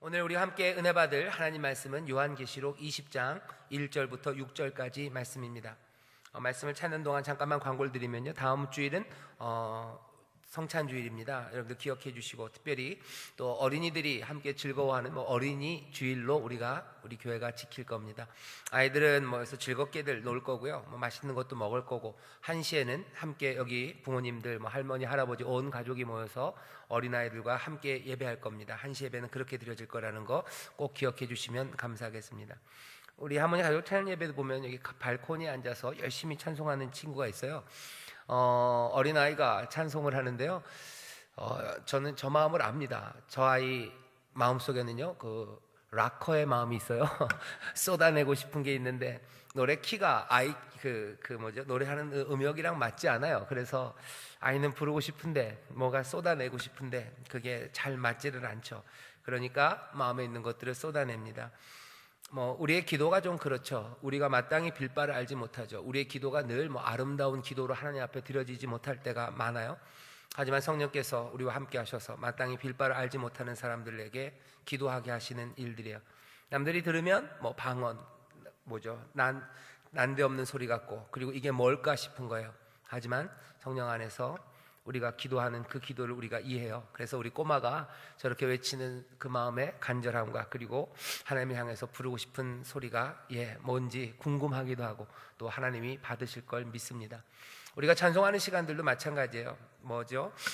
오늘 우리 함께 은혜 받을 하나님 말씀은 요한계시록 20장 1절부터 6절까지 말씀입니다. 말씀을 찾는 동안 잠깐만 광고를 드리면요, 다음 주일은 성찬주일입니다. 여러분들 기억해 주시고, 특별히 또 어린이들이 함께 즐거워하는 어린이 주일로 우리 교회가 지킬 겁니다. 아이들은 그래서 즐겁게들 놀 거고요, 맛있는 것도 먹을 거고, 1시에는 함께 여기 부모님들, 할머니, 할아버지 온 가족이 모여서 어린아이들과 함께 예배할 겁니다. 1시 예배는 그렇게 드려질 거라는 거 꼭 기억해 주시면 감사하겠습니다. 우리 할머니 가족 찬양 예배도 보면 여기 발코니에 앉아서 열심히 찬송하는 친구가 있어요. 어린아이가 찬송을 하는데요, 저는 저 마음을 압니다. 저 아이 마음속에는요, 그 락커의 마음이 있어요. 쏟아내고 싶은 게 있는데 노래 키가 노래하는 음역이랑 맞지 않아요. 그래서 아이는 부르고 싶은데 뭐가 쏟아내고 싶은데 그게 잘 맞지를 않죠. 그러니까 마음에 있는 것들을 쏟아냅니다. 우리의 기도가 좀 그렇죠. 우리가 마땅히 빌 바를 알지 못하죠. 우리의 기도가 늘 아름다운 기도로 하나님 앞에 드려지지 못할 때가 많아요. 하지만 성령께서 우리와 함께 하셔서 마땅히 빌 바를 알지 못하는 사람들에게 기도하게 하시는 일들이에요. 남들이 들으면 방언, 난데없는 소리 같고, 그리고 이게 뭘까 싶은 거예요. 하지만 성령 안에서 우리가 기도하는 그 기도를 우리가 이해해요. 그래서 우리 꼬마가 저렇게 외치는 그 마음의 간절함과, 그리고 하나님을 향해서 부르고 싶은 소리가 뭔지 궁금하기도 하고, 또 하나님이 받으실 걸 믿습니다. 우리가 찬송하는 시간들도 마찬가지예요.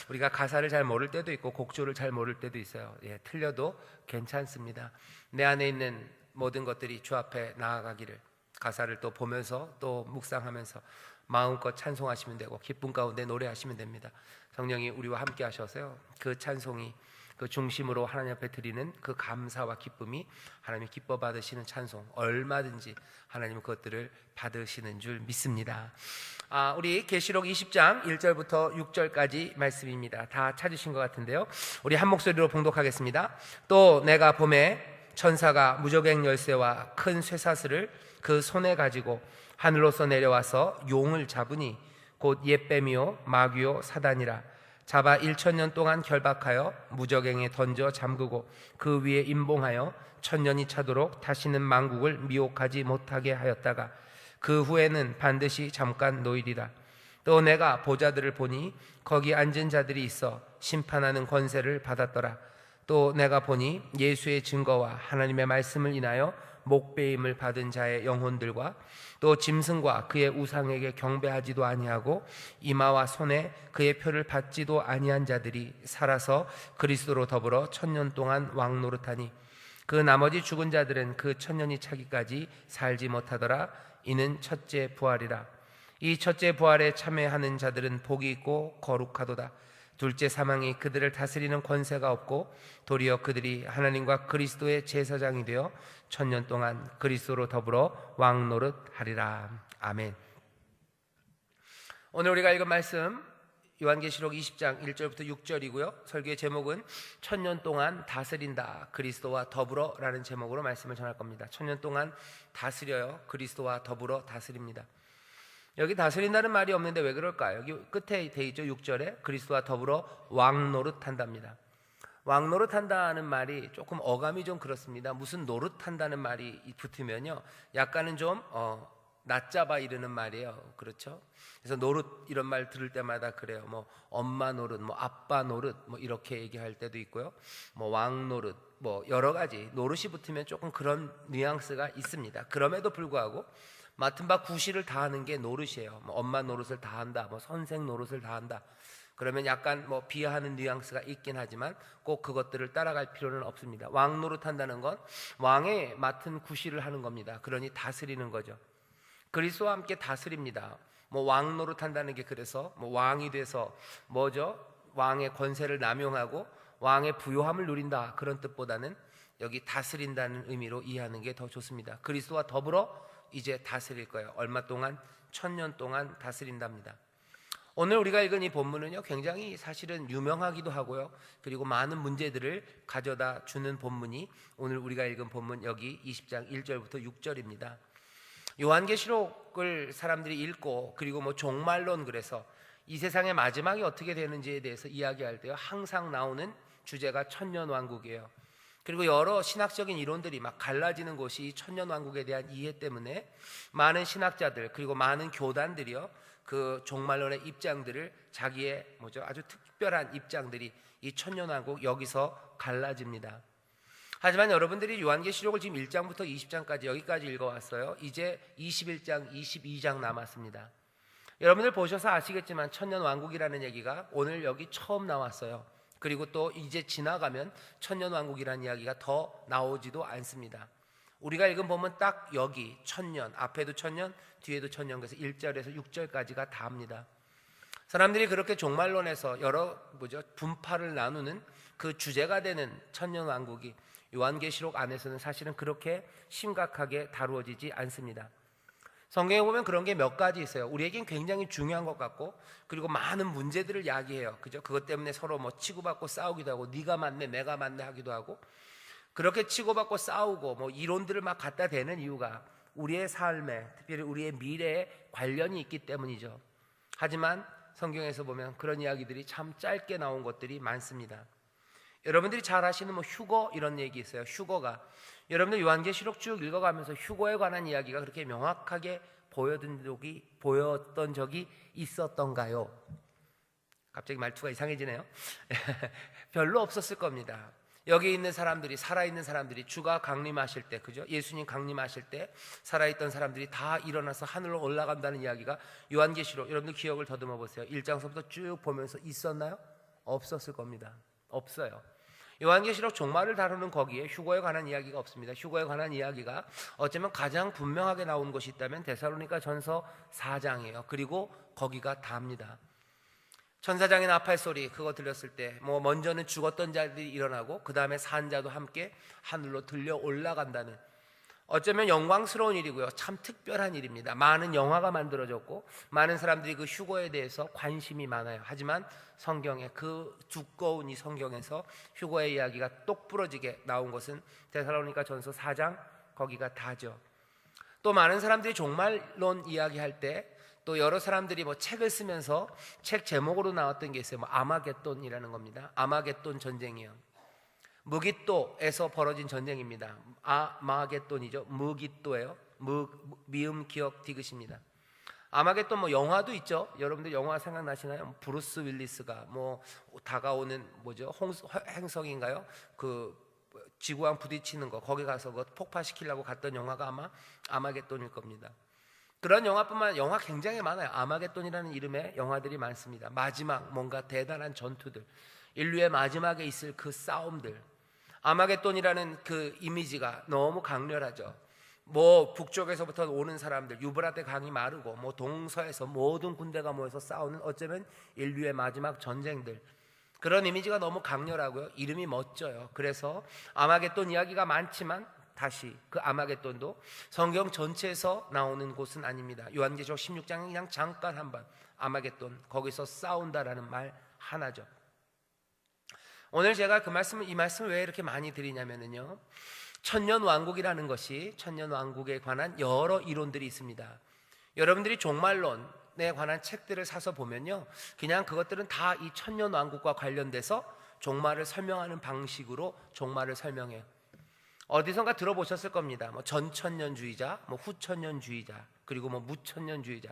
우리가 가사를 잘 모를 때도 있고 곡조를 잘 모를 때도 있어요. 틀려도 괜찮습니다. 내 안에 있는 모든 것들이 주 앞에 나아가기를, 가사를 또 보면서 또 묵상하면서 마음껏 찬송하시면 되고, 기쁨 가운데 노래하시면 됩니다. 성령이 우리와 함께 하셔서요, 그 찬송이 그 중심으로 하나님 앞에 드리는 그 감사와 기쁨이 하나님이 기뻐 받으시는 찬송, 얼마든지 하나님은 그것들을 받으시는 줄 믿습니다. 우리 계시록 20장 1절부터 6절까지 말씀입니다. 다 찾으신 것 같은데요, 우리 한 목소리로 봉독하겠습니다. 또 내가 봄에 천사가 무저갱 열쇠와 큰 쇠사슬을 그 손에 가지고 하늘로서 내려와서 용을 잡으니 곧 옛뱀이요 마귀요 사단이라. 잡아 1000년 동안 결박하여 무저갱에 던져 잠그고 그 위에 임봉하여 1000년이 차도록 다시는 만국을 미혹하지 못하게 하였다가 그 후에는 반드시 잠깐 노이리라. 또 내가 보좌들을 보니 거기 앉은 자들이 있어 심판하는 권세를 받았더라. 또 내가 보니 예수의 증거와 하나님의 말씀을 인하여 목배임을 받은 자의 영혼들과 또 짐승과 그의 우상에게 경배하지도 아니하고 이마와 손에 그의 표를 받지도 아니한 자들이 살아서 그리스도로 더불어 1000년 동안 왕노릇하니 그 나머지 죽은 자들은 그 1000년이 차기까지 살지 못하더라. 이는 첫째 부활이라. 이 첫째 부활에 참여하는 자들은 복이 있고 거룩하도다. 둘째 사망이 그들을 다스리는 권세가 없고 도리어 그들이 하나님과 그리스도의 제사장이 되어 1000년 동안 그리스도로 더불어 왕노릇하리라. 아멘. 오늘 우리가 읽은 말씀 요한계시록 20장 1절부터 6절이고요 설교의 제목은 1000년 동안 다스린다 그리스도와 더불어 라는 제목으로 말씀을 전할 겁니다. 1000년 동안 다스려요. 그리스도와 더불어 다스립니다. 여기 다스린다는 말이 없는데 왜 그럴까요? 여기 끝에 돼 있죠. 6절에 그리스도와 더불어 왕노릇한답니다. 왕노릇한다는 말이 조금 어감이 좀 그렇습니다. 무슨 노릇한다는 말이 붙으면요, 약간은 좀 낮잡아 이르는 말이에요. 그렇죠? 그래서 노릇 이런 말 들을 때마다 그래요. 엄마 노릇, 아빠 노릇 이렇게 얘기할 때도 있고요. 왕노릇 여러 가지 노릇이 붙으면 조금 그런 뉘앙스가 있습니다. 그럼에도 불구하고 맡은 바 구실을 다하는 게 노릇이에요. 엄마 노릇을 다한다, 선생 노릇을 다한다. 그러면 약간 비하하는 뉘앙스가 있긴 하지만 꼭 그것들을 따라갈 필요는 없습니다. 왕 노릇한다는 건 왕의 맡은 구실을 하는 겁니다. 그러니 다스리는 거죠. 그리스도와 함께 다스립니다. 왕 노릇한다는 게 그래서 왕이 돼서 왕의 권세를 남용하고 왕의 부요함을 누린다 그런 뜻보다는 여기 다스린다는 의미로 이해하는 게 더 좋습니다. 그리스도와 더불어 이제 다스릴 거예요. 얼마 동안? 1000년 동안 다스린답니다. 오늘 우리가 읽은 이 본문은요, 굉장히 사실은 유명하기도 하고요, 그리고 많은 문제들을 가져다 주는 본문이 오늘 우리가 읽은 본문 여기 20장 1절부터 6절입니다. 요한계시록을 사람들이 읽고 그리고 종말론, 그래서 이 세상의 마지막이 어떻게 되는지에 대해서 이야기할 때요, 항상 나오는 주제가 천년왕국이에요. 그리고 여러 신학적인 이론들이 막 갈라지는 것이 천년왕국에 대한 이해 때문에 많은 신학자들 그리고 많은 교단들이요, 그 종말론의 입장들을 자기의 아주 특별한 입장들이 이 천년왕국 여기서 갈라집니다. 하지만 여러분들이 요한계시록을 지금 1장부터 20장까지 여기까지 읽어왔어요. 이제 21장, 22장 남았습니다. 여러분들 보셔서 아시겠지만 천년왕국이라는 얘기가 오늘 여기 처음 나왔어요. 그리고 또 이제 지나가면 천년왕국이라는 이야기가 더 나오지도 않습니다. 우리가 읽은 본문 딱 여기 천년, 앞에도 천년, 뒤에도 천년, 그래서 1절에서 6절까지가 다입니다. 사람들이 그렇게 종말론에서 여러 분파를 나누는 그 주제가 되는 천년왕국이 요한계시록 안에서는 사실은 그렇게 심각하게 다루어지지 않습니다. 성경에 보면 그런 게 몇 가지 있어요. 우리에겐 굉장히 중요한 것 같고, 그리고 많은 문제들을 야기해요. 그죠? 그것 때문에 서로 치고받고 싸우기도 하고, 네가 맞네 내가 맞네 하기도 하고, 그렇게 치고받고 싸우고 이론들을 막 갖다 대는 이유가 우리의 삶에, 특별히 우리의 미래에 관련이 있기 때문이죠. 하지만 성경에서 보면 그런 이야기들이 참 짧게 나온 것들이 많습니다. 여러분들이 잘 아시는 휴거 이런 얘기 있어요. 휴거가, 여러분들 요한계시록 쭉 읽어가면서 휴거에 관한 이야기가 그렇게 명확하게 보였던 적이 있었던가요? 갑자기 말투가 이상해지네요. 별로 없었을 겁니다. 여기 있는 사람들이, 살아있는 사람들이 주가 강림하실 때, 그죠? 예수님 강림하실 때 살아있던 사람들이 다 일어나서 하늘로 올라간다는 이야기가 요한계시록, 여러분들 기억을 더듬어 보세요. 1장서부터 쭉 보면서 있었나요? 없었을 겁니다. 없어요. 요한계시록 종말을 다루는 거기에 휴거에 관한 이야기가 없습니다. 휴거에 관한 이야기가 어쩌면 가장 분명하게 나온 것이 있다면 데살로니가 전서 4장이에요. 그리고 거기가 답니다. 천사장의 나팔 소리 그거 들렸을 때 먼저는 죽었던 자들이 일어나고 그 다음에 산 자도 함께 하늘로 들려 올라간다는, 어쩌면 영광스러운 일이고요, 참 특별한 일입니다. 많은 영화가 만들어졌고 많은 사람들이 그 휴거에 대해서 관심이 많아요. 하지만 성경에, 그 두꺼운 이 성경에서 휴거의 이야기가 똑부러지게 나온 것은 데살로니가 전서 4장 거기가 다죠. 또 많은 사람들이 종말론 이야기할 때 또 여러 사람들이 책을 쓰면서 책 제목으로 나왔던 게 있어요. 아마겟돈이라는 겁니다. 아마겟돈 전쟁이요. 무깃도에서 벌어진 전쟁입니다. 아마겟돈이죠. 무깃도예요. 미음 기억 디귿입니다. 아마겟돈 영화도 있죠. 여러분들 영화 생각나시나요? 브루스 윌리스가 다가오는 행성인가요? 그 지구랑 부딪히는 거, 거기 가서 폭파시키려고 갔던 영화가 아마 아마겟돈일 겁니다. 그런 영화 굉장히 많아요. 아마겟돈이라는 이름의 영화들이 많습니다. 마지막 뭔가 대단한 전투들, 인류의 마지막에 있을 그 싸움들, 아마겟돈이라는 그 이미지가 너무 강렬하죠. 북쪽에서부터 오는 사람들, 유브라데 강이 마르고 동서에서 모든 군대가 모여서 싸우는, 어쩌면 인류의 마지막 전쟁들, 그런 이미지가 너무 강렬하고요, 이름이 멋져요. 그래서 아마겟돈 이야기가 많지만 다시 그 아마겟돈도 성경 전체에서 나오는 곳은 아닙니다. 요한계시록 16장에 그냥 잠깐 한번 아마겟돈, 거기서 싸운다라는 말 하나죠. 오늘 제가 이 말씀을 왜 이렇게 많이 드리냐면요, 천년왕국이라는 것이, 천년왕국에 관한 여러 이론들이 있습니다. 여러분들이 종말론에 관한 책들을 사서 보면요, 그냥 그것들은 다 이 천년왕국과 관련돼서 종말을 설명하는 방식으로 종말을 설명해요. 어디선가 들어보셨을 겁니다. 전천년주의자, 후천년주의자, 그리고 무천년주의자.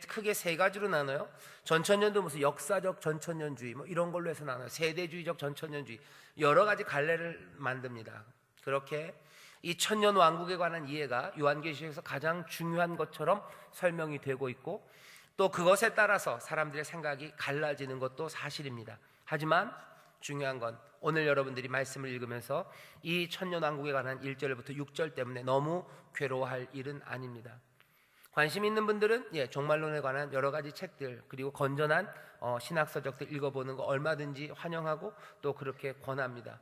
크게 세 가지로 나눠요. 전천년도 무슨 역사적 전천년주의 이런 걸로 해서 나눠요. 세대주의적 전천년주의, 여러 가지 갈래를 만듭니다. 그렇게 이 천년왕국에 관한 이해가 요한계시록에서 가장 중요한 것처럼 설명이 되고 있고, 또 그것에 따라서 사람들의 생각이 갈라지는 것도 사실입니다. 하지만 중요한 건 오늘 여러분들이 말씀을 읽으면서 이 천년왕국에 관한 1절부터 6절 때문에 너무 괴로워할 일은 아닙니다. 관심 있는 분들은 종말론에 관한 여러 가지 책들, 그리고 건전한 신학서적들 읽어보는 거 얼마든지 환영하고 또 그렇게 권합니다.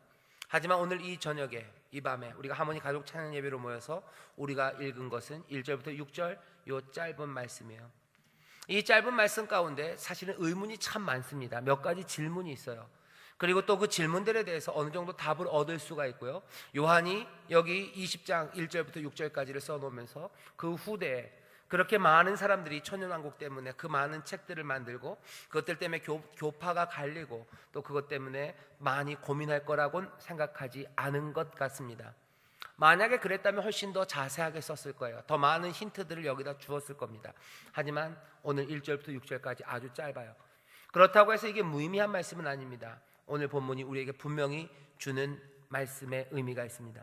하지만 오늘 이 저녁에, 이 밤에 우리가 하모니 가족 찬양 예배로 모여서 우리가 읽은 것은 1절부터 6절 요 짧은 말씀이에요. 이 짧은 말씀 가운데 사실은 의문이 참 많습니다. 몇 가지 질문이 있어요. 그리고 또 그 질문들에 대해서 어느 정도 답을 얻을 수가 있고요. 요한이 여기 20장 1절부터 6절까지를 써놓으면서 그 후대에 그렇게 많은 사람들이 천년왕국 때문에 그 많은 책들을 만들고 그것들 때문에 교파가 갈리고 또 그것 때문에 많이 고민할 거라고는 생각하지 않은 것 같습니다. 만약에 그랬다면 훨씬 더 자세하게 썼을 거예요. 더 많은 힌트들을 여기다 주었을 겁니다. 하지만 오늘 1절부터 6절까지 아주 짧아요. 그렇다고 해서 이게 무의미한 말씀은 아닙니다. 오늘 본문이 우리에게 분명히 주는 말씀의 의미가 있습니다.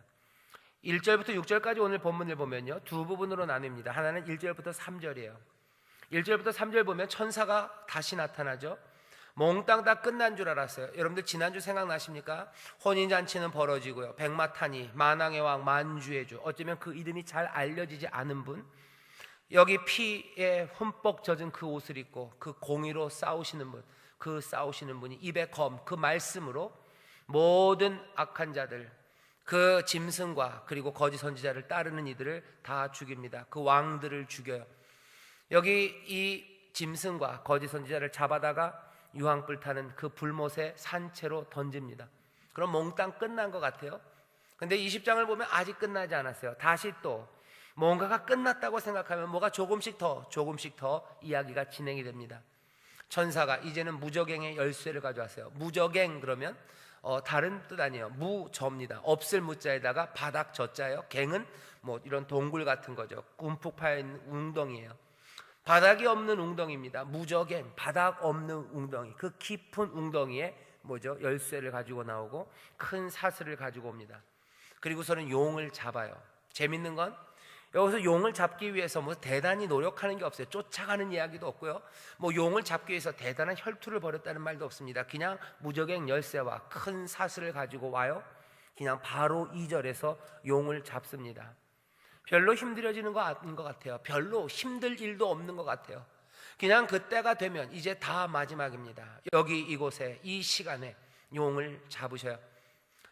1절부터 6절까지 오늘 본문을 보면요, 두 부분으로 나뉩니다. 하나는 1절부터 3절이에요. 1절부터 3절 보면 천사가 다시 나타나죠. 몽땅 다 끝난 줄 알았어요. 여러분들 지난주 생각나십니까? 혼인잔치는 벌어지고요, 백마탄이, 만왕의 왕, 만주의 주, 어쩌면 그 이름이 잘 알려지지 않은 분, 여기 피에 흠뻑 젖은 그 옷을 입고 그 공의로 싸우시는 분, 그 싸우시는 분이 입에 검, 그 말씀으로 모든 악한 자들, 그 짐승과 그리고 거짓 선지자를 따르는 이들을 다 죽입니다. 그 왕들을 죽여요. 여기 이 짐승과 거짓 선지자를 잡아다가 유황불 타는 그 불못에 산채로 던집니다. 그럼 몽땅 끝난 것 같아요. 근데 20장을 보면 아직 끝나지 않았어요. 다시 또 뭔가가 끝났다고 생각하면 뭐가 조금씩 더 이야기가 진행이 됩니다. 천사가 이제는 무저갱의 열쇠를 가져왔어요. 무저갱 그러면 다른 뜻 아니에요. 무저입니다. 없을 무자에다가 바닥 저자예요. 갱은 뭐 이런 동굴 같은 거죠. 움푹 파인 웅덩이에요. 바닥이 없는 웅덩이입니다. 무저갱, 바닥 없는 웅덩이. 그 깊은 웅덩이에 뭐죠? 열쇠를 가지고 나오고 큰 사슬을 가지고 옵니다. 그리고서는 용을 잡아요. 재밌는 건 여기서 용을 잡기 위해서 뭐 대단히 노력하는 게 없어요. 쫓아가는 이야기도 없고요. 뭐 용을 잡기 위해서 대단한 혈투를 벌였다는 말도 없습니다. 그냥 무저갱 열쇠와 큰 사슬을 가지고 와요. 그냥 바로 2절에서 용을 잡습니다. 별로 힘들어지는 거 아닌 것 같아요. 별로 힘들 일도 없는 것 같아요. 그냥 그때가 되면 이제 다 마지막입니다. 여기 이곳에 이 시간에 용을 잡으셔요.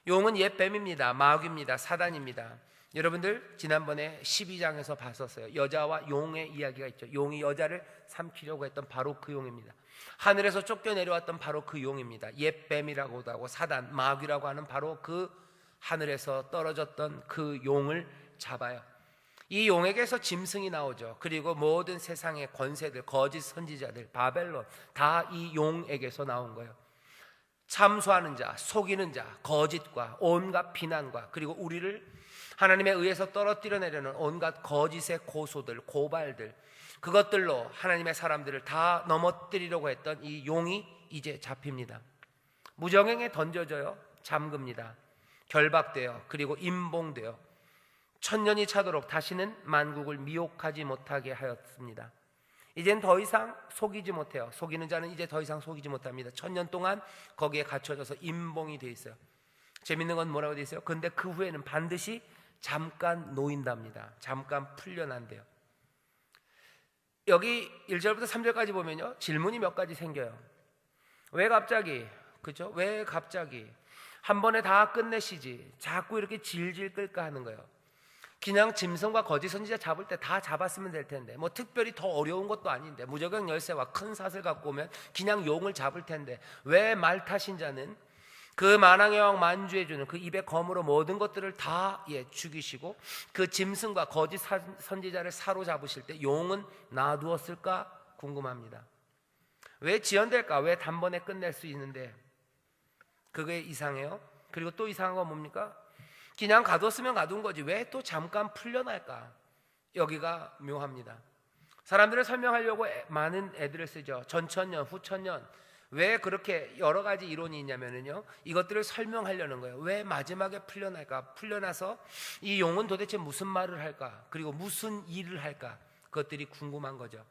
용은 옛 뱀입니다. 마귀입니다. 사단입니다. 여러분들 지난번에 12장에서 봤었어요. 여자와 용의 이야기가 있죠. 용이 여자를 삼키려고 했던 바로 그 용입니다. 하늘에서 쫓겨내려왔던 바로 그 용입니다. 옛 뱀이라고도 하고 사단, 마귀라고 하는 바로 그 하늘에서 떨어졌던 그 용을 잡아요. 이 용에게서 짐승이 나오죠. 그리고 모든 세상의 권세들, 거짓 선지자들, 바벨론 다 이 용에게서 나온 거예요. 참소하는 자, 속이는 자, 거짓과 온갖 비난과 그리고 우리를 하나님에 의해서 떨어뜨려 내려는 온갖 거짓의 고소들, 고발들, 그것들로 하나님의 사람들을 다 넘어뜨리려고 했던 이 용이 이제 잡힙니다. 무저갱에 던져져요. 잠깁니다. 결박되어 그리고 임봉되어 천년이 차도록 다시는 만국을 미혹하지 못하게 하였습니다. 이젠 더 이상 속이지 못해요. 속이는 자는 이제 더 이상 속이지 못합니다. 1000년 동안 거기에 갇혀져서 임봉이 돼 있어요. 재밌는 건 뭐라고 돼 있어요? 근데 그 후에는 반드시 잠깐 놓인답니다. 잠깐 풀려난대요. 여기 1절부터 3절까지 보면요, 질문이 몇 가지 생겨요. 왜 갑자기? 그죠? 왜 갑자기? 한 번에 다 끝내시지 자꾸 이렇게 질질 끌까 하는 거예요. 그냥 짐승과 거짓 선지자 잡을 때 다 잡았으면 될 텐데, 뭐 특별히 더 어려운 것도 아닌데, 무저갱 열쇠와 큰 사슬 갖고 오면 그냥 용을 잡을 텐데 왜 말 타신 자는 그 만왕의 왕 만주의 주는 그 입의 검으로 모든 것들을 다 죽이시고 그 짐승과 거짓 선지자를 사로잡으실 때 용은 놔두었을까 궁금합니다. 왜 지연될까? 왜 단번에 끝낼 수 있는데 그게 이상해요. 그리고 또 이상한 건 뭡니까? 그냥 가뒀으면 가둔 거지 왜 또 잠깐 풀려날까? 여기가 묘합니다. 사람들을 설명하려고 많은 애들을 쓰죠. 전천년, 후천년. 왜 그렇게 여러 가지 이론이 있냐면요, 이것들을 설명하려는 거예요. 왜 마지막에 풀려날까? 풀려나서 이 용은 도대체 무슨 말을 할까? 그리고 무슨 일을 할까? 그것들이 궁금한 거죠.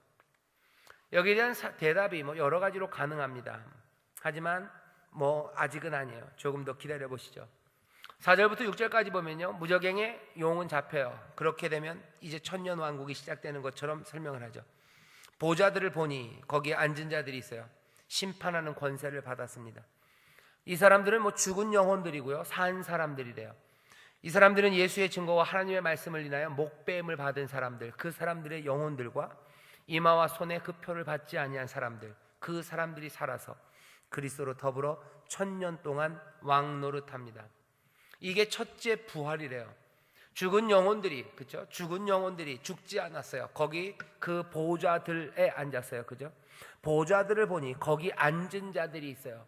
여기에 대한 대답이 뭐 여러 가지로 가능합니다. 하지만 뭐 아직은 아니에요. 조금 더 기다려 보시죠. 4절부터 6절까지 보면요, 무저갱의 용은 잡혀요. 그렇게 되면 이제 천년 왕국이 시작되는 것처럼 설명을 하죠. 보좌들을 보니 거기에 앉은 자들이 있어요. 심판하는 권세를 받았습니다. 이 사람들은 뭐 죽은 영혼들이고요, 산 사람들이래요. 이 사람들은 예수의 증거와 하나님의 말씀을 인하여 목배임을 받은 사람들, 그 사람들의 영혼들과 이마와 손에 그 표를 받지 아니한 사람들, 그 사람들이 살아서 그리스도로 더불어 1000년 동안 왕노릇합니다. 이게 첫째 부활이래요. 죽은 영혼들이, 그죠? 죽은 영혼들이 죽지 않았어요. 거기 그 보좌들에 앉았어요. 그죠? 보좌들을 보니 거기 앉은 자들이 있어요.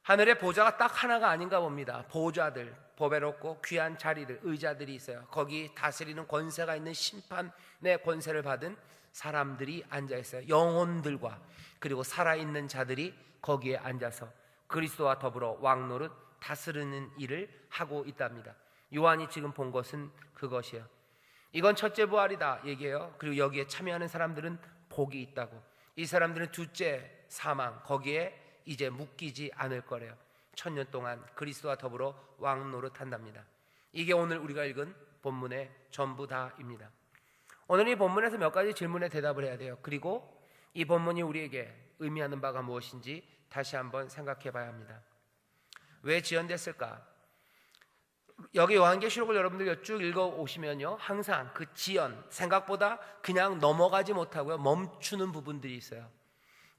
하늘의 보좌가 딱 하나가 아닌가 봅니다. 보좌들, 보배롭고 귀한 자리들, 의자들이 있어요. 거기 다스리는 권세가 있는 심판의 권세를 받은 사람들이 앉아 있어요. 영혼들과 그리고 살아있는 자들이 거기에 앉아서 그리스도와 더불어 왕노릇 다스리는 일을 하고 있답니다. 요한이 지금 본 것은 그것이에요. 이건 첫째 부활이다 얘기해요. 그리고 여기에 참여하는 사람들은 복이 있다고. 이 사람들은 둘째 사망, 거기에 이제 묶이지 않을 거래요. 1000년 동안 그리스도와 더불어 왕노릇 한답니다. 이게 오늘 우리가 읽은 본문의 전부 다입니다. 오늘 이 본문에서 몇 가지 질문에 대답을 해야 돼요. 그리고 이 본문이 우리에게 의미하는 바가 무엇인지 다시 한번 생각해 봐야 합니다. 왜 지연됐을까? 여기 요한계시록을 여러분들 쭉 읽어오시면요, 항상 그 지연, 생각보다 그냥 넘어가지 못하고요, 멈추는 부분들이 있어요.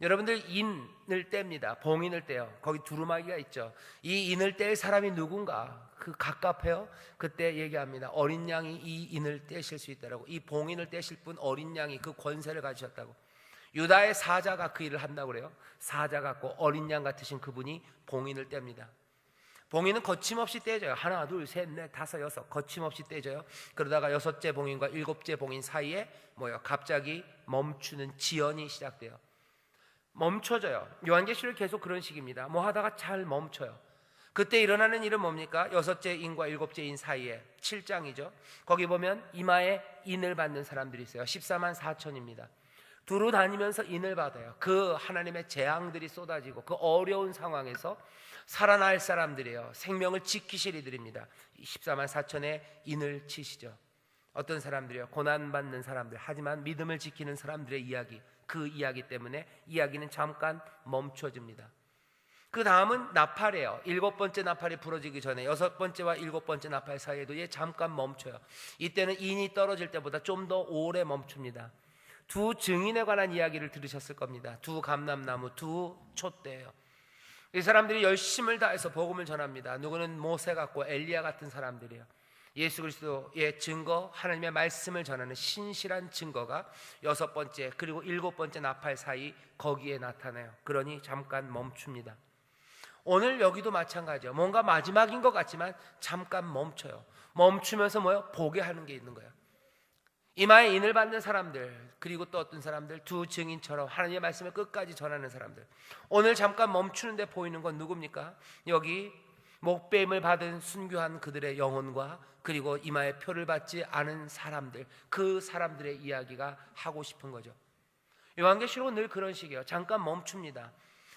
여러분들 인을 뗍니다. 봉인을 떼요. 거기 두루마기가 있죠. 이 인을 뗄 사람이 누군가 그 갑갑해요. 그때 얘기합니다. 어린 양이 이 인을 떼실 수 있다라고. 이 봉인을 떼실 분 어린 양이 그 권세를 가지셨다고. 유다의 사자가 그 일을 한다고 그래요. 사자 같고 어린 양 같으신 그분이 봉인을 뗍니다. 봉인은 거침없이 떼져요. 하나, 둘, 셋, 넷, 다섯, 여섯 거침없이 떼져요. 그러다가 여섯째 봉인과 일곱째 봉인 사이에 갑자기 멈추는 지연이 시작돼요. 멈춰져요. 요한계시록 계속 그런 식입니다. 하다가 잘 멈춰요. 그때 일어나는 일은 뭡니까? 여섯째 인과 일곱째 인 사이에 7장이죠. 거기 보면 이마에 인을 받는 사람들이 있어요. 14만 4천입니다. 두루 다니면서 인을 받아요. 그 하나님의 재앙들이 쏟아지고 그 어려운 상황에서 살아날 사람들이에요. 생명을 지키실 이들입니다. 14만 4천의 인을 치시죠. 어떤 사람들이요? 고난받는 사람들, 하지만 믿음을 지키는 사람들의 이야기, 그 이야기 때문에 이야기는 잠깐 멈춰집니다. 그 다음은 나팔이에요. 7번째 나팔이 부러지기 전에 6번째와 7번째 나팔 사이에도 잠깐 멈춰요. 이때는 인이 떨어질 때보다 좀 더 오래 멈춥니다. 두 증인에 관한 이야기를 들으셨을 겁니다. 두 감람나무, 두 촛대예요. 이 사람들이 열심을 다해서 복음을 전합니다. 누구는 모세 같고 엘리야 같은 사람들이에요. 예수 그리스도의 증거, 하나님의 말씀을 전하는 신실한 증거가 6번째 그리고 7번째 나팔 사이 거기에 나타나요. 그러니 잠깐 멈춥니다. 오늘 여기도 마찬가지예요. 뭔가 마지막인 것 같지만 잠깐 멈춰요. 멈추면서 보게 하는 게 있는 거예요. 이마에 인을 받는 사람들, 그리고 또 어떤 사람들, 두 증인처럼 하나님의 말씀을 끝까지 전하는 사람들. 오늘 잠깐 멈추는데 보이는 건 누굽니까? 여기 목배임을 받은 순교한 그들의 영혼과 그리고 이마에 표를 받지 않은 사람들, 그 사람들의 이야기가 하고 싶은 거죠. 요한계시록은 늘 그런 식이에요. 잠깐 멈춥니다.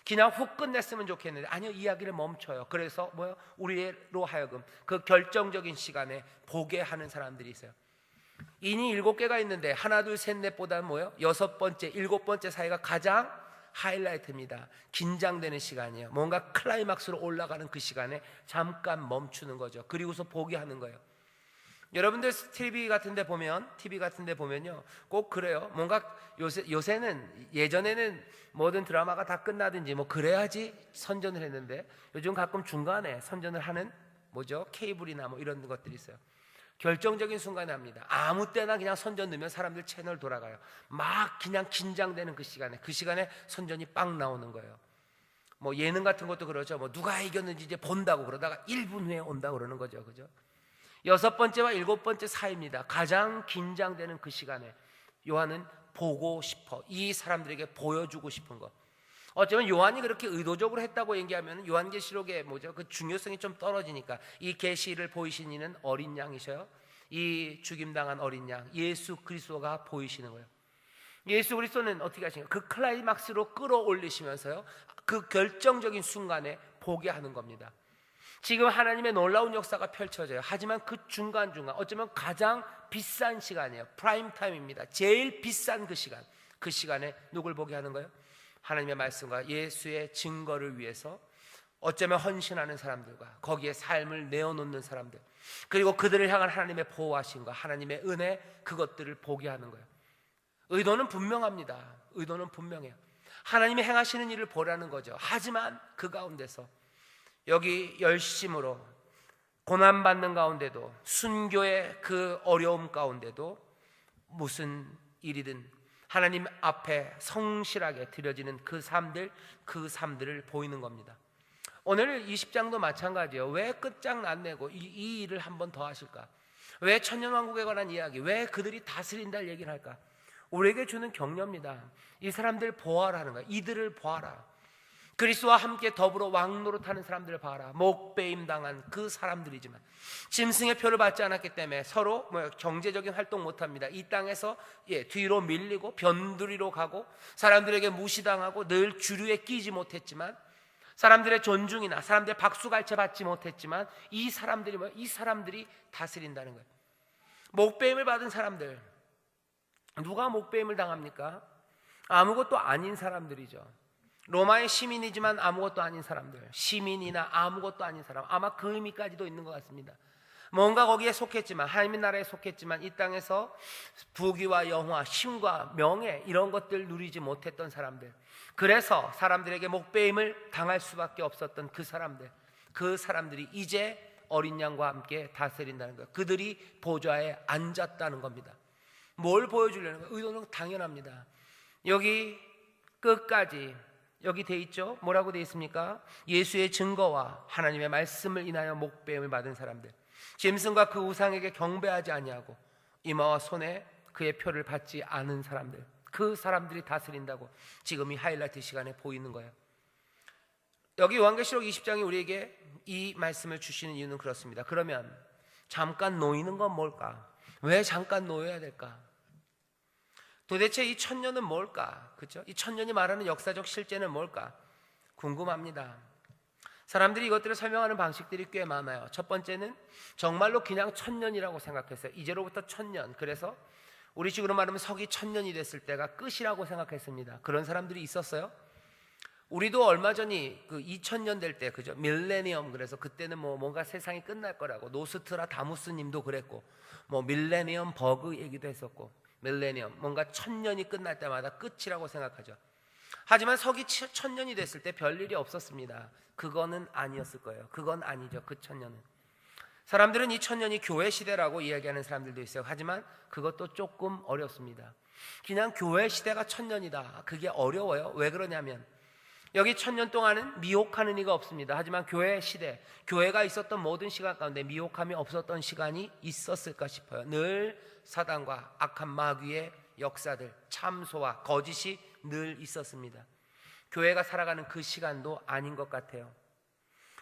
그냥 훅 끝냈으면 좋겠는데 아니요, 이야기를 멈춰요. 그래서 우리로 하여금 그 결정적인 시간에 보게 하는 사람들이 있어요. 인이 7개가 있는데 하나, 둘, 셋, 넷보다는 6번째, 7번째 사이가 가장 하이라이트입니다. 긴장되는 시간이에요. 뭔가 클라이막스로 올라가는 그 시간에 잠깐 멈추는 거죠. 그리고서 보게 하는 거예요. 여러분들 TV 같은 데 보면요, 꼭 그래요. 뭔가 요새는, 예전에는 모든 드라마가 다 끝나든지 그래야지 선전을 했는데 요즘 가끔 중간에 선전을 하는 케이블이나 이런 것들이 있어요. 결정적인 순간에 합니다. 아무 때나 그냥 선전 넣으면 사람들 채널 돌아가요. 막 그냥 긴장되는 그 시간에 선전이 빵 나오는 거예요. 예능 같은 것도 그러죠. 누가 이겼는지 이제 본다고 그러다가 1분 후에 온다고 그러는 거죠. 그죠? 6번째와 7번째 사이입니다. 가장 긴장되는 그 시간에 요한은 보고 싶어. 이 사람들에게 보여주고 싶은 것. 어쩌면 요한이 그렇게 의도적으로 했다고 얘기하면 요한계시록의 그 중요성이 좀 떨어지니까 이 계시를 보이신 이는 어린 양이셔요. 이 죽임당한 어린 양 예수 그리스도가 보이시는 거예요. 예수 그리스도는 어떻게 하시는가? 그 클라이막스로 끌어올리시면서요, 그 결정적인 순간에 보게 하는 겁니다. 지금 하나님의 놀라운 역사가 펼쳐져요. 하지만 그 중간중간 어쩌면 가장 비싼 시간이에요. 프라임 타임입니다. 제일 비싼 그 시간에 누굴 보게 하는 거예요? 하나님의 말씀과 예수의 증거를 위해서 어쩌면 헌신하는 사람들과 거기에 삶을 내어놓는 사람들, 그리고 그들을 향한 하나님의 보호하심과 하나님의 은혜, 그것들을 보게 하는 거예요. 의도는 분명합니다. 의도는 분명해요. 하나님이 행하시는 일을 보라는 거죠. 하지만 그 가운데서 여기 열심으로 고난받는 가운데도, 순교의 그 어려움 가운데도 무슨 일이든 하나님 앞에 성실하게 드려지는 그 삶들을 보이는 겁니다. 오늘 20장도 마찬가지예요. 왜 끝장 안 내고 이 일을 한 번 더 하실까? 왜 천년왕국에 관한 이야기, 왜 그들이 다스린다를 얘기를 할까? 우리에게 주는 격려입니다. 이 사람들 보아라는 거야. 이들을 보아라. 그리스도와 함께 더불어 왕노릇하는 사람들을 봐라. 목배임 당한 그 사람들이지만 짐승의 표를 받지 않았기 때문에 서로 경제적인 활동 못합니다. 이 땅에서 뒤로 밀리고 변두리로 가고 사람들에게 무시당하고 늘 주류에 끼지 못했지만, 사람들의 존중이나 사람들의 박수갈채 받지 못했지만 이 사람들이 다스린다는 거예요. 목배임을 받은 사람들, 누가 목배임을 당합니까? 아무것도 아닌 사람들이죠. 로마의 시민이지만 아무것도 아닌 사람들, 시민이나 아무것도 아닌 사람, 아마 그 의미까지도 있는 것 같습니다. 뭔가 거기에 속했지만, 하나님의 나라에 속했지만 이 땅에서 부귀와 영화, 힘과 명예 이런 것들 누리지 못했던 사람들, 그래서 사람들에게 목배임을 당할 수밖에 없었던 그 사람들이 이제 어린 양과 함께 다스린다는 거예요. 그들이 보좌에 앉았다는 겁니다. 뭘 보여주려는 거예요? 의도는 당연합니다. 여기 끝까지 여기 돼 있죠? 뭐라고 돼 있습니까? 예수의 증거와 하나님의 말씀을 인하여 목배임을 받은 사람들, 짐승과 그 우상에게 경배하지 아니하고 이마와 손에 그의 표를 받지 않은 사람들, 그 사람들이 다스린다고 지금 이 하이라이트 시간에 보이는 거예요. 여기 요한계시록 20장이 우리에게 이 말씀을 주시는 이유는 그렇습니다. 그러면 잠깐 놓이는 건 뭘까? 왜 잠깐 놓여야 될까? 도대체 이 천년은 뭘까? 그렇죠? 이 천년이 말하는 역사적 실제는 뭘까? 궁금합니다. 사람들이 이것들을 설명하는 방식들이 꽤 많아요. 첫 번째는 정말로 그냥 천년이라고 생각했어요. 이제로부터 천년, 그래서 우리 식으로 말하면 서기 천년이 됐을 때가 끝이라고 생각했습니다. 그런 사람들이 있었어요. 우리도 얼마 전이 그 2000년 될 때, 그죠? 밀레니엄, 그래서 그때는 뭔가 세상이 끝날 거라고, 노스트라다무스 님도 그랬고, 밀레니엄 버그 얘기도 했었고, 밀레니엄, 뭔가 천년이 끝날 때마다 끝이라고 생각하죠. 하지만 서기 천년이 됐을 때 별일이 없었습니다. 그거는 아니었을 거예요. 그건 아니죠. 그 천년은. 사람들은 이 천년이 교회 시대라고 이야기하는 사람들도 있어요. 하지만 그것도 조금 어렵습니다. 그냥 교회 시대가 천년이다, 그게 어려워요. 왜 그러냐면 여기 천년 동안은 미혹하는 이가 없습니다. 하지만 교회 시대, 교회가 있었던 모든 시간 가운데 미혹함이 없었던 시간이 있었을까 싶어요. 늘 사단과 악한 마귀의 역사들, 참소와 거짓이 늘 있었습니다. 교회가 살아가는 그 시간도 아닌 것 같아요.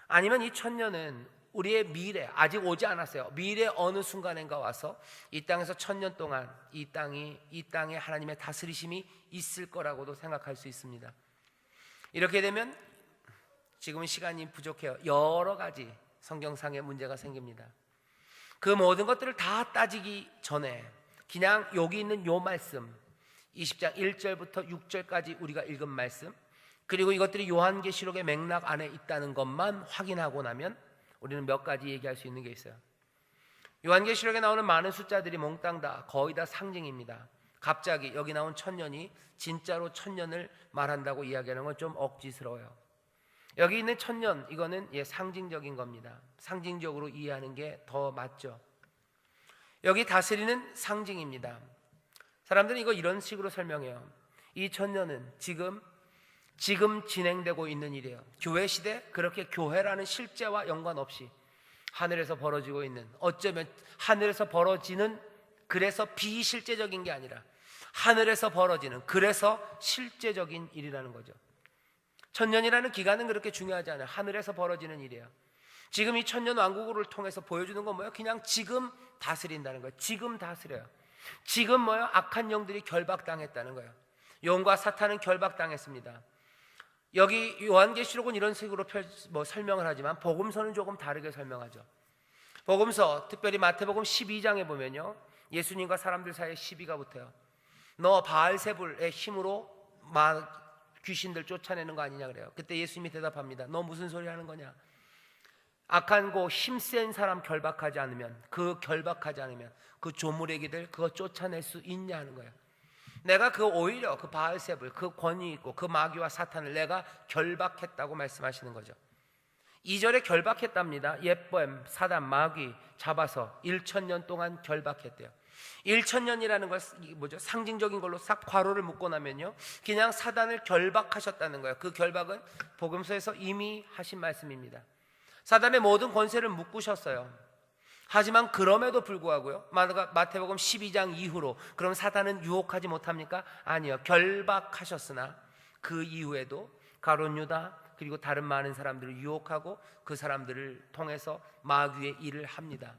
아니면 이 천년은 우리의 미래, 아직 오지 않았어요. 미래 어느 순간인가 와서 이 땅에서 천년 동안 이 땅에 하나님의 다스리심이 있을 거라고도 생각할 수 있습니다. 이렇게 되면 지금은 시간이 부족해요. 여러 가지 성경상의 문제가 생깁니다. 그 모든 것들을 다 따지기 전에 그냥 여기 있는 요 말씀, 20장 1절부터 6절까지 우리가 읽은 말씀, 그리고 이것들이 요한계시록의 맥락 안에 있다는 것만 확인하고 나면 우리는 몇 가지 얘기할 수 있는 게 있어요. 요한계시록에 나오는 많은 숫자들이 몽땅 다 거의 다 상징입니다. 갑자기 여기 나온 천년이 진짜로 천년을 말한다고 이야기하는 건 좀 억지스러워요. 여기 있는 천년, 이거는 상징적인 겁니다. 상징적으로 이해하는 게 더 맞죠. 여기 다스리는 상징입니다. 사람들은 이거 이런 식으로 설명해요. 이 천년은 지금 진행되고 있는 일이에요. 교회 시대, 그렇게 교회라는 실제와 연관없이 하늘에서 벌어지고 있는, 어쩌면 하늘에서 벌어지는, 그래서 비실제적인 게 아니라 하늘에서 벌어지는, 그래서 실제적인 일이라는 거죠. 천년이라는 기간은 그렇게 중요하지 않아요. 하늘에서 벌어지는 일이에요. 지금 이 천년 왕국을 통해서 보여주는 건 뭐예요? 그냥 지금 다스린다는 거예요. 지금 다스려요. 지금 뭐예요? 악한 영들이 결박당했다는 거예요. 영과 사탄은 결박당했습니다. 여기 요한계시록은 이런 식으로 설명을 하지만 복음서는 조금 다르게 설명하죠. 복음서, 특별히 마태복음 12장에 보면요, 예수님과 사람들 사이에 시비가 붙어요. 너 바알세불의 힘으로 귀신들 쫓아내는 거 아니냐 그래요. 그때 예수님이 대답합니다. 너 무슨 소리 하는 거냐? 악한 고 힘센 사람 결박하지 않으면 그 조물애기들 그거 쫓아낼 수 있냐 하는 거예요. 내가 오히려 그 바알세불, 그 권위 있고 그 마귀와 사탄을 내가 결박했다고 말씀하시는 거죠. 2절에 결박했답니다. 예뱀, 사단, 마귀 잡아서 1000년 동안 결박했대요. 1000년이라는 걸 뭐죠? 상징적인 걸로 싹 괄호를 묶고 나면요, 그냥 사단을 결박하셨다는 거예요. 그 결박은 복음서에서 이미 하신 말씀입니다. 사단의 모든 권세를 묶으셨어요. 하지만 그럼에도 불구하고요, 마태복음 12장 이후로 그럼 사단은 유혹하지 못합니까? 아니요. 결박하셨으나 그 이후에도 가룟 유다 그리고 다른 많은 사람들을 유혹하고 그 사람들을 통해서 마귀의 일을 합니다.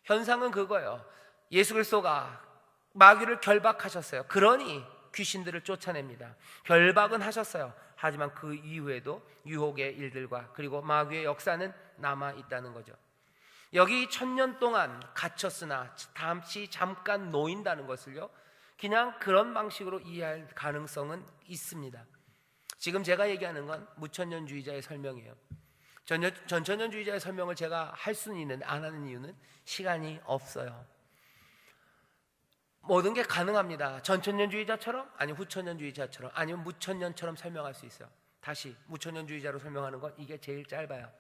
현상은 그거예요. 예수 그리스도가 마귀를 결박하셨어요. 그러니 귀신들을 쫓아냅니다. 결박은 하셨어요. 하지만 그 이후에도 유혹의 일들과 그리고 마귀의 역사는 남아 있다는 거죠. 여기 1000년 동안 갇혔으나 잠시 잠깐 놓인다는 것을요, 그냥 그런 방식으로 이해할 가능성은 있습니다. 지금 제가 얘기하는 건 무천년주의자의 설명이에요. 전천년주의자의 설명을 제가 할 수는 있는데 안 하는 이유는 시간이 없어요. 모든 게 가능합니다. 전천년주의자처럼, 아니면 후천년주의자처럼, 아니면 무천년처럼 설명할 수 있어요. 다시 무천년주의자로 설명하는 건 이게 제일 짧아요.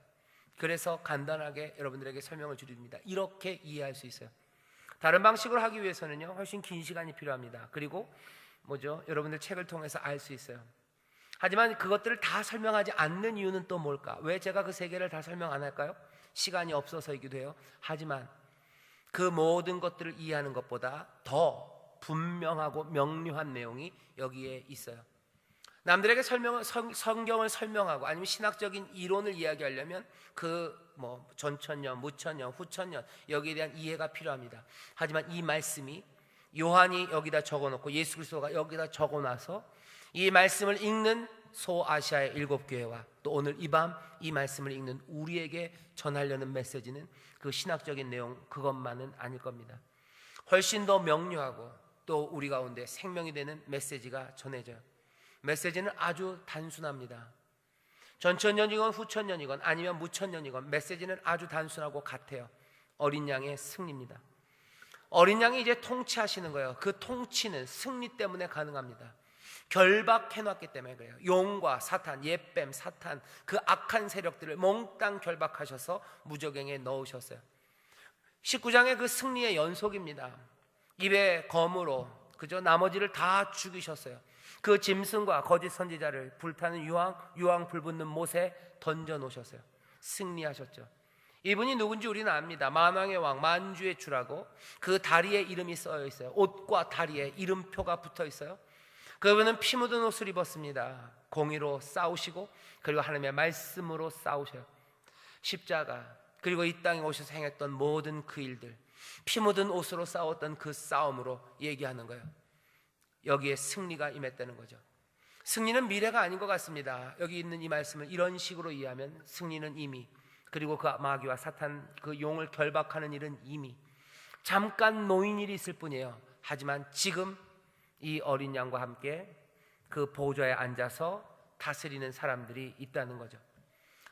그래서 간단하게 여러분들에게 설명을 드립니다. 이렇게 이해할 수 있어요. 다른 방식으로 하기 위해서는요, 훨씬 긴 시간이 필요합니다. 그리고 뭐죠? 여러분들 책을 통해서 알 수 있어요. 하지만 그것들을 다 설명하지 않는 이유는 또 뭘까? 왜 제가 그 세 개를 다 설명 안 할까요? 시간이 없어서이기도 해요. 하지만 그 모든 것들을 이해하는 것보다 더 분명하고 명료한 내용이 여기에 있어요. 남들에게 성경을 설명하고 아니면 신학적인 이론을 이야기하려면 그 전천년, 무천년, 후천년 여기에 대한 이해가 필요합니다. 하지만 이 말씀이 요한이 여기다 적어놓고 예수 그리스도가 여기다 적어놔서 이 말씀을 읽는 소아시아의 7교회와 또 오늘 이 밤 이 말씀을 읽는 우리에게 전하려는 메시지는 그 신학적인 내용 그것만은 아닐 겁니다. 훨씬 더 명료하고 또 우리 가운데 생명이 되는 메시지가 전해져요. 메시지는 아주 단순합니다. 전천년이건 후천년이건 아니면 무천년이건 메시지는 아주 단순하고 같아요. 어린 양의 승리입니다. 어린 양이 이제 통치하시는 거예요. 그 통치는 승리 때문에 가능합니다. 결박해놨기 때문에 그래요. 용과 사탄, 예뱀, 사탄 그 악한 세력들을 몽땅 결박하셔서 무저갱에 넣으셨어요. 19장의 그 승리의 연속입니다. 입에 검으로 그저 나머지를 다 죽이셨어요. 그 짐승과 거짓 선지자를 불타는 유황 불붙는 못에 던져 놓으셨어요. 승리하셨죠. 이분이 누군지 우리는 압니다. 만왕의 왕, 만주의 주라고 그 다리에 이름이 써여 있어요. 옷과 다리에 이름표가 붙어 있어요. 그분은 피 묻은 옷을 입었습니다. 공의로 싸우시고 그리고 하나님의 말씀으로 싸우셔요. 십자가 그리고 이 땅에 오셔서 행했던 모든 그 일들, 피 묻은 옷으로 싸웠던 그 싸움으로 얘기하는 거예요. 여기에 승리가 임했다는 거죠. 승리는 미래가 아닌 것 같습니다. 여기 있는 이 말씀을 이런 식으로 이해하면 승리는 이미, 그리고 그 마귀와 사탄 그 용을 결박하는 일은 이미 잠깐 놓인 일이 있을 뿐이에요. 하지만 지금 이 어린 양과 함께 그 보좌에 앉아서 다스리는 사람들이 있다는 거죠.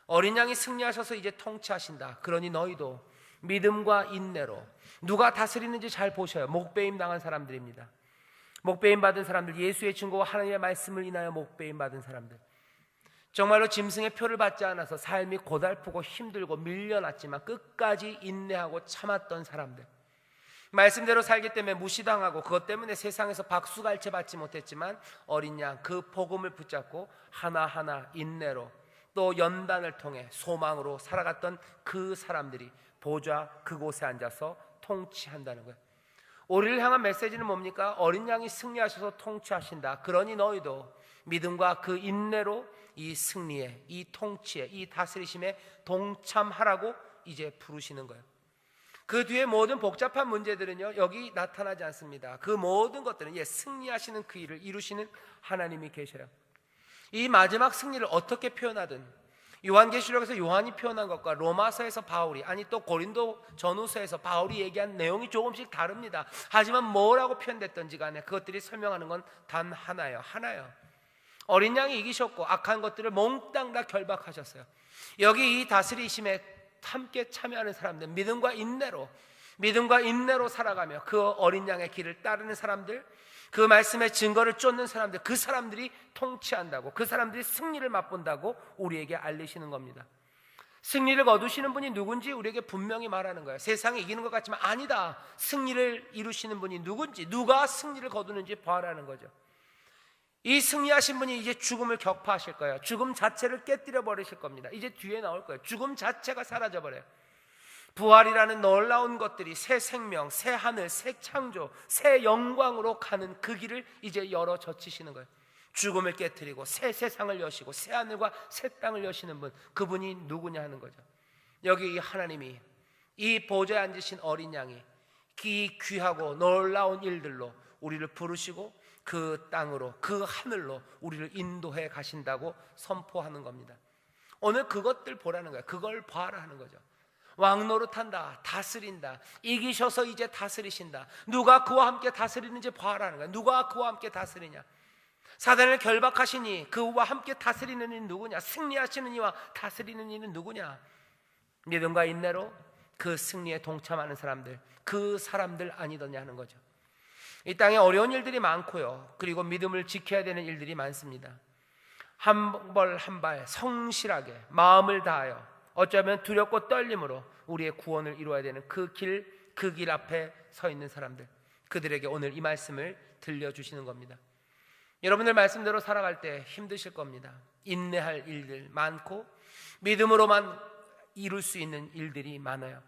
어린 양이 승리하셔서 이제 통치하신다. 그러니 너희도 믿음과 인내로, 누가 다스리는지 잘 보셔요. 목배임 당한 사람들입니다. 목배임 받은 사람들, 예수의 증거와 하나님의 말씀을 인하여 목배임 받은 사람들, 정말로 짐승의 표를 받지 않아서 삶이 고달프고 힘들고 밀려났지만 끝까지 인내하고 참았던 사람들, 말씀대로 살기 때문에 무시당하고 그것 때문에 세상에서 박수갈채 받지 못했지만 어린 양 그 복음을 붙잡고 하나하나 인내로 또 연단을 통해 소망으로 살아갔던 그 사람들이 보좌 그곳에 앉아서 통치한다는 거예요. 우리를 향한 메시지는 뭡니까? 어린 양이 승리하셔서 통치하신다. 그러니 너희도 믿음과 그 인내로 이 승리에, 이 통치에, 이 다스리심에 동참하라고 이제 부르시는 거예요. 그 뒤에 모든 복잡한 문제들은요 여기 나타나지 않습니다. 그 모든 것들은 승리하시는 그 일을 이루시는 하나님이 계셔요. 이 마지막 승리를 어떻게 표현하든 요한계시록에서 요한이 표현한 것과 로마서에서 바울이, 아니 또 고린도 전후서에서 바울이 얘기한 내용이 조금씩 다릅니다. 하지만 뭐라고 표현됐던지 간에 그것들이 설명하는 건 단 하나예요. 어린 양이 이기셨고 악한 것들을 몽땅 다 결박하셨어요. 여기 이 다스리심에 함께 참여하는 사람들, 믿음과 인내로 살아가며 그 어린 양의 길을 따르는 사람들, 그 말씀의 증거를 쫓는 사람들, 그 사람들이 통치한다고, 그 사람들이 승리를 맛본다고 우리에게 알리시는 겁니다. 승리를 거두시는 분이 누군지 우리에게 분명히 말하는 거예요. 세상이 이기는 것 같지만 아니다. 승리를 이루시는 분이 누군지, 누가 승리를 거두는지 봐라는 거죠. 이 승리하신 분이 이제 죽음을 격파하실 거예요. 죽음 자체를 깨뜨려 버리실 겁니다. 이제 뒤에 나올 거예요. 죽음 자체가 사라져 버려요. 부활이라는 놀라운 것들이 새 생명, 새 하늘, 새 창조, 새 영광으로 가는 그 길을 이제 열어 젖히시는 거예요. 죽음을 깨뜨리고 새 세상을 여시고 새 하늘과 새 땅을 여시는 분, 그분이 누구냐 하는 거죠. 여기 하나님이 이 보좌에 앉으신 어린 양이 이 귀하고 놀라운 일들로 우리를 부르시고 그 땅으로, 그 하늘로 우리를 인도해 가신다고 선포하는 겁니다. 오늘 그것들 보라는 거예요. 그걸 봐라 하는 거죠. 왕 노릇한다, 다스린다, 이기셔서 이제 다스리신다. 누가 그와 함께 다스리는지 봐라는 거예요. 누가 그와 함께 다스리냐. 사단을 결박하시니 그와 함께 다스리는 이는 누구냐. 승리하시는 이와 다스리는 이는 누구냐. 믿음과 인내로 그 승리에 동참하는 사람들, 그 사람들 아니더냐 하는 거죠. 이 땅에 어려운 일들이 많고요, 그리고 믿음을 지켜야 되는 일들이 많습니다. 한 벌 한 발 성실하게 마음을 다하여 어쩌면 두렵고 떨림으로 우리의 구원을 이루어야 되는 그 길 앞에 서 있는 사람들, 그들에게 오늘 이 말씀을 들려주시는 겁니다. 여러분들 말씀대로 살아갈 때 힘드실 겁니다. 인내할 일들 많고 믿음으로만 이룰 수 있는 일들이 많아요.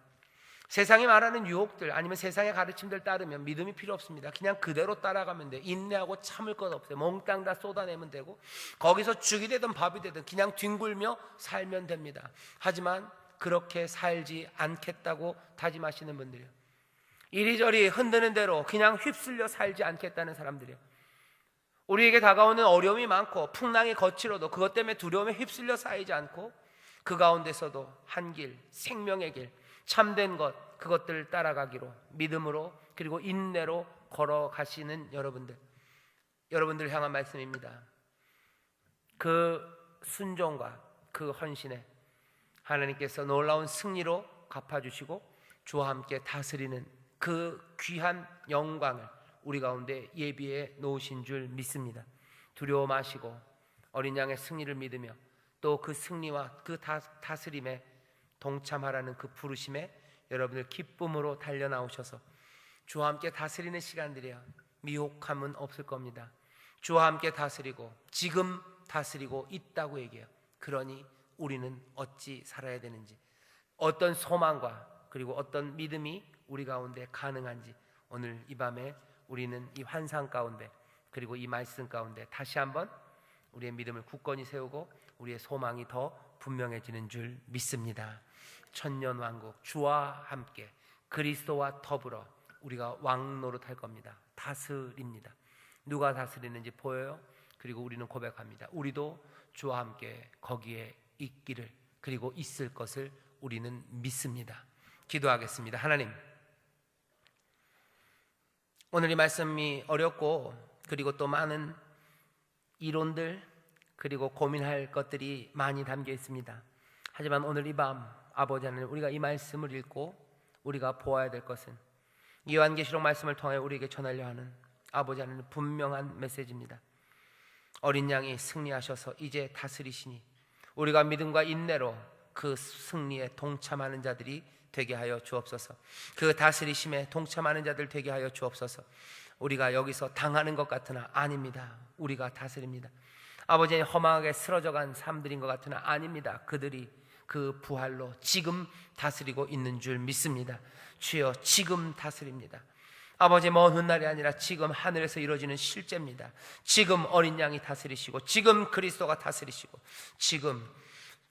세상이 말하는 유혹들 아니면 세상의 가르침들 따르면 믿음이 필요 없습니다. 그냥 그대로 따라가면 돼. 인내하고 참을 것 없어요. 몽땅 다 쏟아내면 되고 거기서 죽이 되든 밥이 되든 그냥 뒹굴며 살면 됩니다. 하지만 그렇게 살지 않겠다고 다짐하시는 분들이요, 이리저리 흔드는 대로 그냥 휩쓸려 살지 않겠다는 사람들이요, 우리에게 다가오는 어려움이 많고 풍랑이 거칠어도 그것 때문에 두려움에 휩쓸려 쌓이지 않고 그 가운데서도 한 길, 생명의 길, 참된 것, 그것들을 따라가기로 믿음으로 그리고 인내로 걸어가시는 여러분들 향한 말씀입니다. 그 순종과 그 헌신에 하나님께서 놀라운 승리로 갚아주시고 주와 함께 다스리는 그 귀한 영광을 우리 가운데 예비해 놓으신 줄 믿습니다. 두려워 마시고 어린 양의 승리를 믿으며 또 그 승리와 그 다스림에 동참하라는 그 부르심에 여러분들 기쁨으로 달려나오셔서 주와 함께 다스리는 시간들이야 미혹함은 없을 겁니다. 주와 함께 다스리고 지금 다스리고 있다고 얘기해요. 그러니 우리는 어찌 살아야 되는지, 어떤 소망과 그리고 어떤 믿음이 우리 가운데 가능한지 오늘 이 밤에 우리는 이 환상 가운데 그리고 이 말씀 가운데 다시 한번 우리의 믿음을 굳건히 세우고 우리의 소망이 더 분명해지는 줄 믿습니다. 천년왕국 주와 함께 그리스도와 더불어 우리가 왕노릇할 겁니다. 다스립니다. 누가 다스리는지 보여요. 그리고 우리는 고백합니다. 우리도 주와 함께 거기에 있기를 그리고 있을 것을 우리는 믿습니다. 기도하겠습니다. 하나님, 오늘 이 말씀이 어렵고 그리고 또 많은 이론들 그리고 고민할 것들이 많이 담겨 있습니다. 하지만 오늘 이 밤 아버지 하나님, 우리가 이 말씀을 읽고 우리가 보아야 될 것은 요한계시록 말씀을 통해 우리에게 전하려 하는 아버지 하나님 분명한 메시지입니다. 어린 양이 승리하셔서 이제 다스리시니 우리가 믿음과 인내로 그 승리에 동참하는 자들이 되게 하여 주옵소서. 그 다스리심에 동참하는 자들 되게 하여 주옵소서. 우리가 여기서 당하는 것 같으나 아닙니다. 우리가 다스립니다. 아버지, 허망하게 쓰러져간 삶들인 것 같으나 아닙니다. 그들이 그 부활로 지금 다스리고 있는 줄 믿습니다. 주여, 지금 다스립니다. 아버지, 먼 훗날이 아니라 지금 하늘에서 이루어지는 실제입니다. 지금 어린 양이 다스리시고 지금 그리스도가 다스리시고 지금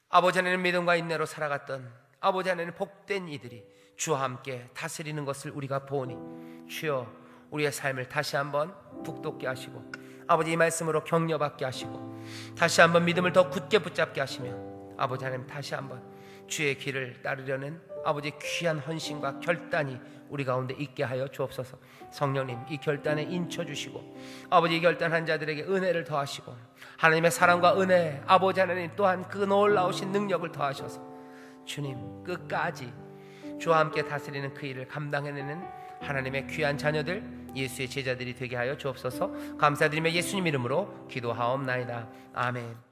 아버지 하나님 믿음과 인내로 살아갔던 아버지 하나님 복된 이들이 주와 함께 다스리는 것을 우리가 보니 주여, 우리의 삶을 다시 한번 북돋게 하시고 아버지 이 말씀으로 격려받게 하시고 다시 한번 믿음을 더 굳게 붙잡게 하시며 아버지 하나님 다시 한번 주의 길을 따르려는 아버지 귀한 헌신과 결단이 우리 가운데 있게 하여 주옵소서. 성령님, 이 결단에 인쳐주시고 아버지 이 결단한 자들에게 은혜를 더하시고 하나님의 사랑과 은혜, 아버지 하나님 또한 그 놀라우신 능력을 더하셔서 주님 끝까지 주와 함께 다스리는 그 일을 감당해내는 하나님의 귀한 자녀들, 예수의 제자들이 되게 하여 주옵소서. 감사드리며 예수님 이름으로 기도하옵나이다. 아멘.